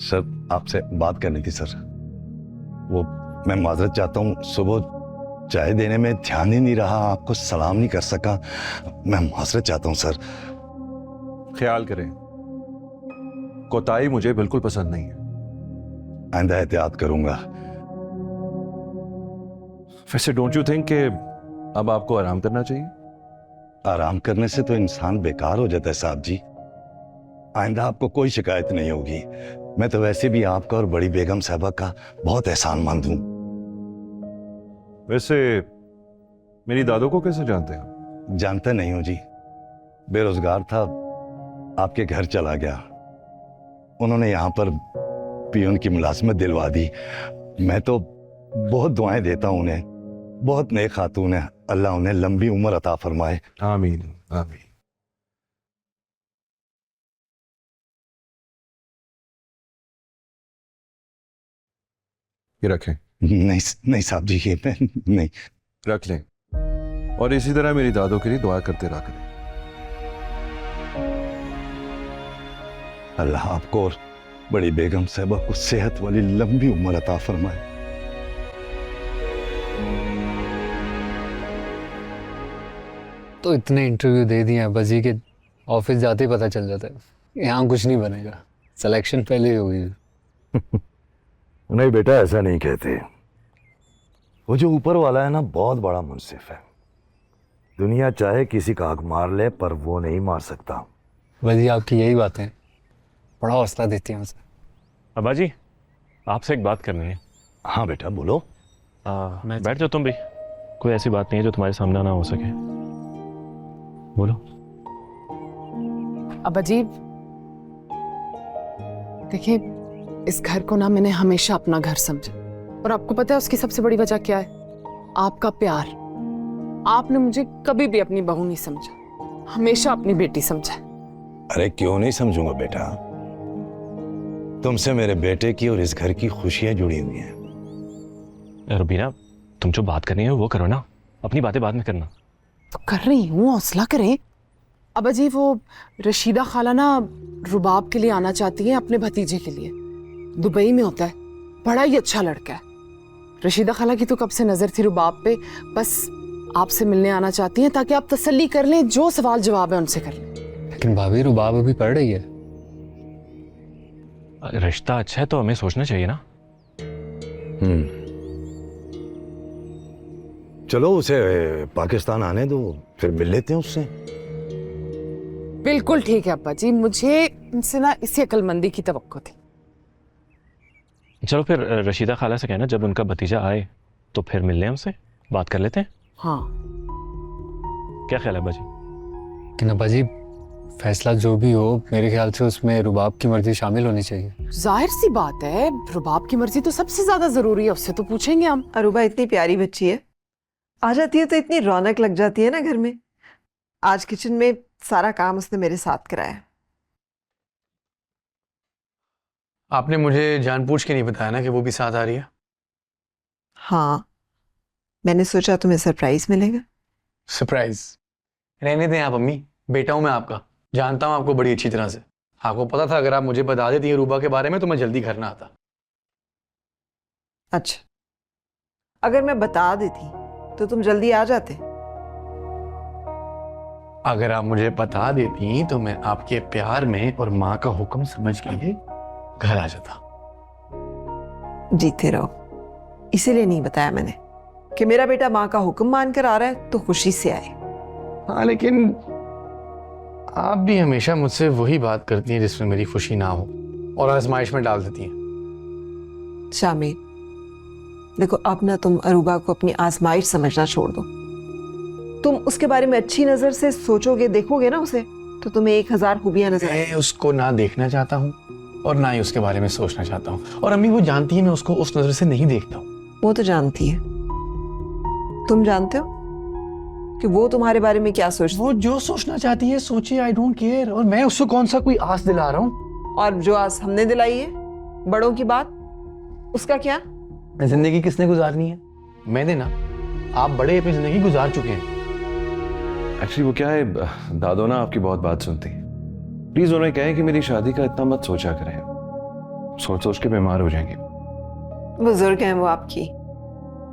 Sir आपसे बात करनी थी सर। वो मैं माजरत चाहता हूँ, सुबह चाय देने में ध्यान ही नहीं रहा, आपको सलाम नहीं कर सका। मैं माजरत चाहता हूँ सर। ख्याल करें, कोताही मुझे बिल्कुल पसंद नहीं है। आइंदा एहतियात करूंगा। वैसे डोंट यू थिंक कि अब आपको आराम करना चाहिए? आराम करने से तो इंसान बेकार हो जाता है साहब जी। आइंदा आपको कोई शिकायत नहीं होगी। मैं तो वैसे भी आपका और बड़ी बेगम साहबा का बहुत एहसानमंद हूं। वैसे मेरी दादू को कैसे जानते हैं? जानता नहीं हूं जी, बेरोजगार था, आपके घर चला गया। उन्होंने यहां पर पियून की मुलाजमत दिलवा दी। मैं तो बहुत दुआएं देता हूं उन्हें, बहुत नेक खातून है। अल्लाह उन्हें लंबी उम्र अता फरमाए। आमीन आमीन। ये रखें। नहीं नहीं साहब जी, ये नहीं। रख लें, और इसी तरह मेरी दादू के लिए दुआ करते रहा करें। अल्लाह आपको और बड़ी बेगम साहबा को सेहत वाली लंबी उम्र अता फरमाए। तो इतने इंटरव्यू दे दिए हैं बजी के, ऑफिस जाते ही पता चल जाता है यहाँ कुछ नहीं बनेगा, सिलेक्शन पहले ही होगी। नहीं बेटा, ऐसा नहीं कहते। वो जो ऊपर वाला है ना, बहुत बड़ा मुंसिफ है। दुनिया चाहे किसी का आग मार ले, पर वो नहीं मार सकता। बजी आपकी यही बातें बड़ा हौसला देती हैं मुझे। अब्बा जी, आपसे एक बात करनी है। हाँ बेटा बोलो। बैठ जाओ तुम भी। कोई ऐसी बात नहीं है जो तुम्हारे सामने ना हो सके, बोलो। अब अजीब, देखिए इस घर को ना मैंने हमेशा अपना घर समझा, और आपको पता है उसकी सबसे बड़ी वजह क्या है? आपका प्यार। आपने मुझे कभी भी अपनी बहू नहीं समझा, हमेशा अपनी बेटी समझा। अरे क्यों नहीं समझूंगा बेटा, तुमसे मेरे बेटे की और इस घर की खुशियां जुड़ी हुई हैं। रुबीना, तुम जो बात करनी है वो करो ना, अपनी बातें बाद में करना। तो कर रही हूँ, हौसला करें। अब अजीब, वो रशीदा खाला ना रुबाब के लिए आना चाहती है, अपने भतीजे के लिए। दुबई में होता है, बड़ा ही अच्छा लड़का है। रशीदा खाला की तो कब से नजर थी रुबाब पे, बस आपसे मिलने आना चाहती हैं ताकि आप तसल्ली कर लें, जो सवाल जवाब है उनसे कर लें। लेकिन भाभी रुबाब अभी पढ़ रही है। रिश्ता अच्छा है तो हमें सोचना चाहिए ना। चलो उसे पाकिस्तान आने दो, फिर मिल लेते हैं उससे। बिल्कुल ठीक है अब्बा जी, मुझे इनसे ना इसी अक्लमंदी की तवक्को थी। चलो फिर रशीदा खाला से कहना जब उनका भतीजा आए तो फिर मिल लें उनसे, बात कर लेते हैं। हाँ क्या ख्याल है अब्बा जी? लेकिन अब्बा जी, फैसला जो भी हो, मेरे ख्याल से उसमें रुबाब की मर्जी शामिल होनी चाहिए। जाहिर सी बात है, रुबाब की मर्जी तो सबसे ज्यादा जरूरी है, उससे तो पूछेंगे हम। अरूबा इतनी प्यारी बच्ची है, आ जाती है तो इतनी रौनक लग जाती है ना घर में। आज किचन में सारा काम उसने मेरे साथ कराया। आपने मुझे जानबूझ के नहीं बताया ना कि वो भी साथ आ रही है? हाँ, मैंने सोचा तुम्हें सरप्राइज मिलेगा। सरप्राइज? रहने दें आप अम्मी, बेटा हूं मैं आपका, जानता हूं आपको बड़ी अच्छी तरह से। आपको पता था अगर आप मुझे बता देती हैं रूबा के बारे में तो मैं जल्दी घर ना आता। अच्छा, अगर मैं बता देती तो तुम जल्दी आ जाते? अगर आप मुझे बता देती तो मैं आपके प्यार में और माँ का हुक्म समझ के घर आ जाता। जीते रहो। इसीलिए नहीं बताया मैंने कि मेरा बेटा माँ का हुक्म मानकर आ रहा है तो खुशी से आए। हाँ, लेकिन आप भी हमेशा मुझसे वही बात करती हैं जिसमें मेरी खुशी ना हो, और आजमाइश में डाल देती हैं। शामिर, देखो अब ना तुम अरूबा को अपनी आजमाइश समझना छोड़ दो। तुम उसके बारे में अच्छी नजर से सोचोगे, देखोगे ना उसे, तो तुम्हें 1000 खूबियां नजर आएंगी। मैं उसको ना देखना चाहता हूँ और ना ही उसके बारे में सोचना चाहता हूँ, और अम्मी वो जानती है मैं उसको उस नजर से नहीं देखता हूँ। वो तो जानती है। तुम जानते हो कि वो तुम्हारे बारे में क्या सोचती? वो जो सोचना चाहती है सोचिए, आई डोंट केयर। और मैं उससे कौन सा कोई आस दिला रहा हूँ? और जो आस हमने दिलाई है, बड़ों की बात, उसका क्या? जिंदगी किसने गुजारनी है? मैंने ना। आप बड़े अपनी जिंदगी गुजार चुके हैं। एक्चुअली वो क्या है, दादो ना आपकी बहुत बात सुनती। प्लीज उन्हें कहें कि मेरी शादी का इतना मत सोचा करें। सोच सोच के बीमार हो जाएंगी। बुजुर्ग हैं वो आपकी,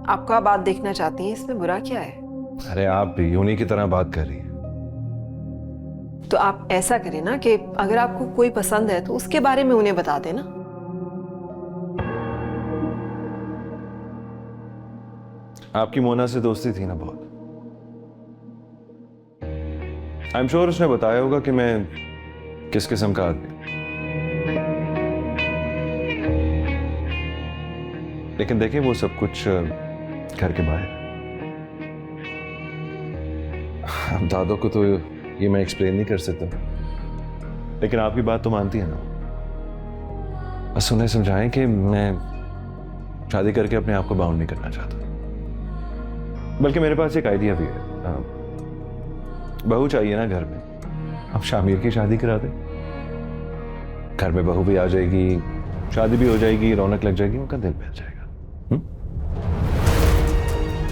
आपका बात देखना चाहती हैं, इसमें बुरा क्या है? अरे आप भी उन्हीं की तरह बात कर रही हैं। तो आप ऐसा करें ना कि अगर आपको कोई पसंद है तो उसके बारे में उन्हें बता देना। आपकी मोना से दोस्ती थी ना बहुत। आई एम श्योर उसने बताया होगा कि मैं किस किस्म का आदमी हूं। लेकिन देखिए वो सब कुछ घर के बाहर है। अब दादों को तो ये मैं एक्सप्लेन नहीं कर सकता, लेकिन आपकी बात तो मानती है ना। बस उन्हें समझाएं कि मैं शादी करके अपने आप को बाउंड नहीं करना चाहता। बल्कि मेरे पास एक आइडिया भी है। बहू चाहिए ना घर में, अब शामिर की शादी करा दे। घर में बहू भी आ जाएगी, शादी भी हो जाएगी, रौनक लग जाएगी, उनका दिल मिल जाएगा।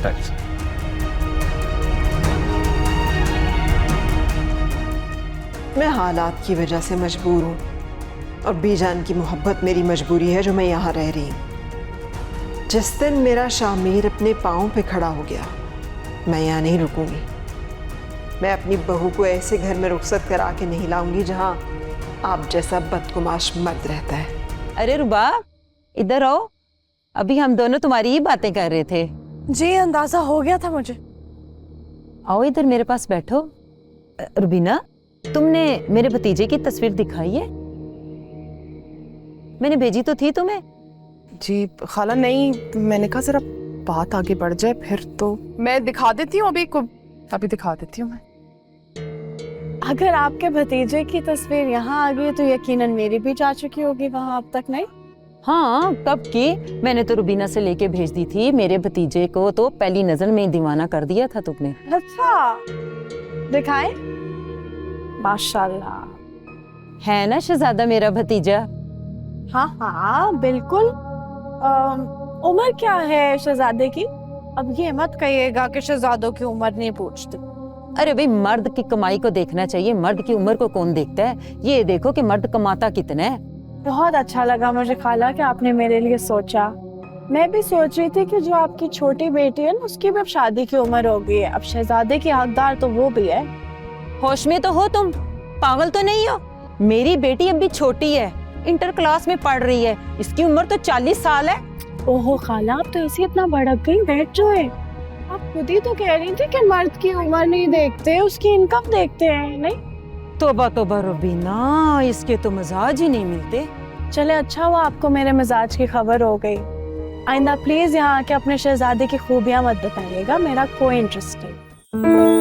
Thanks. मैं हालात की वजह से मजबूर हूँ और बीजान की मोहब्बत मेरी मजबूरी है जो मैं यहाँ रह रही हूँ। जिस दिन मेरा शामिर अपने पाँव पे खड़ा हो गया, मैं यहाँ नहीं रुकूंगी। मैं अपनी बहू को ऐसे घर में रुखसत करा के नहीं लाऊंगी जहाँ आप जैसा बदकुमाश मर्द रहता है। अरे रुबाब, इधर आओ। अभी हम दोनों तुम्हारी ही बातें कर रहे थे। जी अंदाजा हो गया था मुझे। आओ इधर मेरे पास बैठो। रुबीना, तुमने मेरे भतीजे की तस्वीर दिखाई है? मैंने भेजी तो थी तुम्हें। जी खाला नहीं, मैंने कहा जरा बात आगे बढ़ जाए फिर तो मैं दिखा देती हूँ। अभी दिखा देती हूँ मैं। अगर आपके भतीजे की तस्वीर यहाँ आ गई तो यकीनन मेरी भी जा चुकी होगी वहाँ अब तक, नहीं? हाँ, कब की? मैंने तो रुबीना से लेके भेज दी थी। मेरे भतीजे को तो पहली नजर में ही दीवाना कर दिया था तुमने। अच्छा, दिखाएं? माशाल्लाह, है ना शहजादा मेरा भतीजा? हाँ हाँ बिल्कुल। उम्र क्या है शहजादे की? अब ये मत कहिएगा कि शहजादों की उम्र नहीं पूछते। अरे भाई, मर्द की कमाई को देखना चाहिए, मर्द की उम्र को कौन देखता है? ये देखो कि मर्द कमाता कितना है। बहुत अच्छा लगा मुझे खाला कि आपने मेरे लिए सोचा। मैं भी सोच रही थी कि जो आपकी छोटी बेटी है ना, उसकी भी अब शादी की उम्र हो गई है। अब शहजादे की हकदार तो वो भी है। होश में तो हो तुम? पागल तो नहीं हो? मेरी बेटी अब भी छोटी है, इंटर क्लास में पढ़ रही है। इसकी उम्र तो 40 साल है। ओहो खाला, आप तो ऐसे इतना भड़क गई, बैठ जो है। आप खुद ही तो कह रही थी कि मर्द की उम्र नहीं देखते, उसकी इनकम देखते हैं, नहीं? तोबा तोबा रुबीना, इसके तो मजाज ही नहीं मिलते। चले अच्छा हुआ आपको मेरे मिजाज की खबर हो गई। आइंदा प्लीज यहाँ आके अपने शहजादे की खूबियां मत बताइएगा, मेरा कोई इंटरेस्ट नहीं।